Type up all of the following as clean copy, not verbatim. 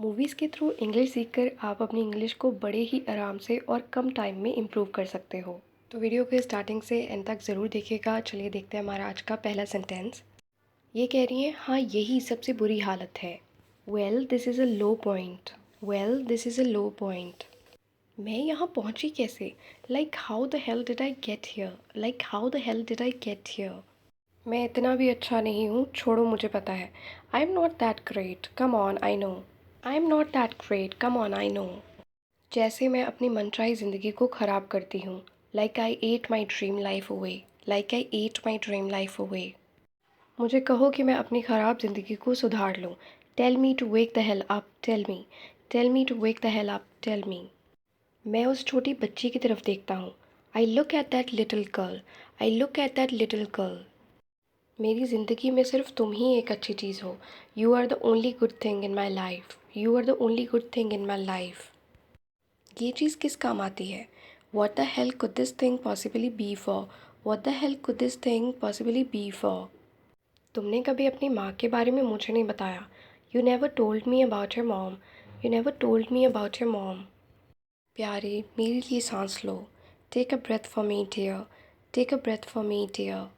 Movies के through English सीखकर आप अपनी इंग्लिश को बड़े ही आराम से और कम टाइम में इम्प्रूव कर सकते हो। तो वीडियो को स्टार्टिंग से एंड तक ज़रूर देखिएगा। चलिए देखते हैं हमारा आज का पहला सेंटेंस। ये कह रही हैं, हाँ यही सबसे बुरी हालत है। Well this is a low point. Well this is a low point. मैं यहाँ पहुँची कैसे? Like how the hell did I get here? Like how the hell did I get here? मैं इतना भी अच्छा नहीं हूँ, छोड़ो मुझे पता है। आई am not that great, come on I know. I am not that great, come on I know. जैसे मैं अपनी मनचाही ज़िंदगी को ख़राब करती हूँ। Like I at my dream life away. Like I at my dream life away. मुझे कहो कि मैं अपनी ख़राब ज़िंदगी को सुधार लूँ। Tell me to wake the hell up, tell me. Tell me to wake the hell up, tell me. मैं उस छोटी बच्ची की तरफ देखता हूँ। I look at that little girl. I look at that little girl. मेरी ज़िंदगी में सिर्फ तुम ही एक अच्छी चीज़ हो। You are the only good thing in my life. You are the only good thing in my life. ये चीज़ किस काम आती है? What the hell could this thing possibly be for? What the hell could this thing possibly be for? तुमने कभी अपनी माँ के बारे में मुझे नहीं बताया। You never told me about your mom. You never told me about your mom. प्यारे मेरे लिए सांस लो। Take a breath for me dear. Take a breath for me dear.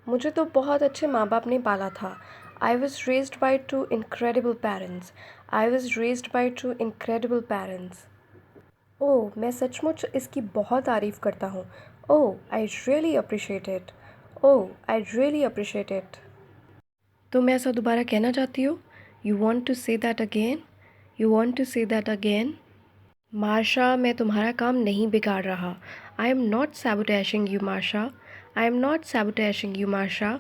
मुझे तो बहुत अच्छे माँ बाप ने पाला था। I was raised by two incredible parents. I was raised by two incredible parents. ओह मैं सचमुच इसकी बहुत तारीफ़ करता हूँ। Oh I really appreciate it. Oh I really appreciate it. तुम ऐसा दोबारा कहना चाहती हो? You want to say that again? You want to say that again? Marsha मैं तुम्हारा काम नहीं बिगाड़ रहा। I am not sabotaging you Marsha. I am not sabotaging you Marsha.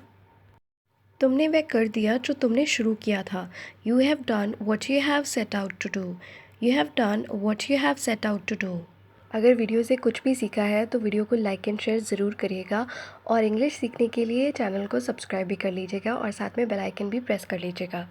तुमने वह कर दिया जो तुमने शुरू किया था। You have done what you have set out to do. You have done what you have set out to do. अगर वीडियो से कुछ भी सीखा है तो वीडियो को लाइक एंड शेयर ज़रूर करिएगा और इंग्लिश सीखने के लिए चैनल को सब्सक्राइब भी कर लीजिएगा और साथ में बेल आइकन भी प्रेस कर लीजिएगा।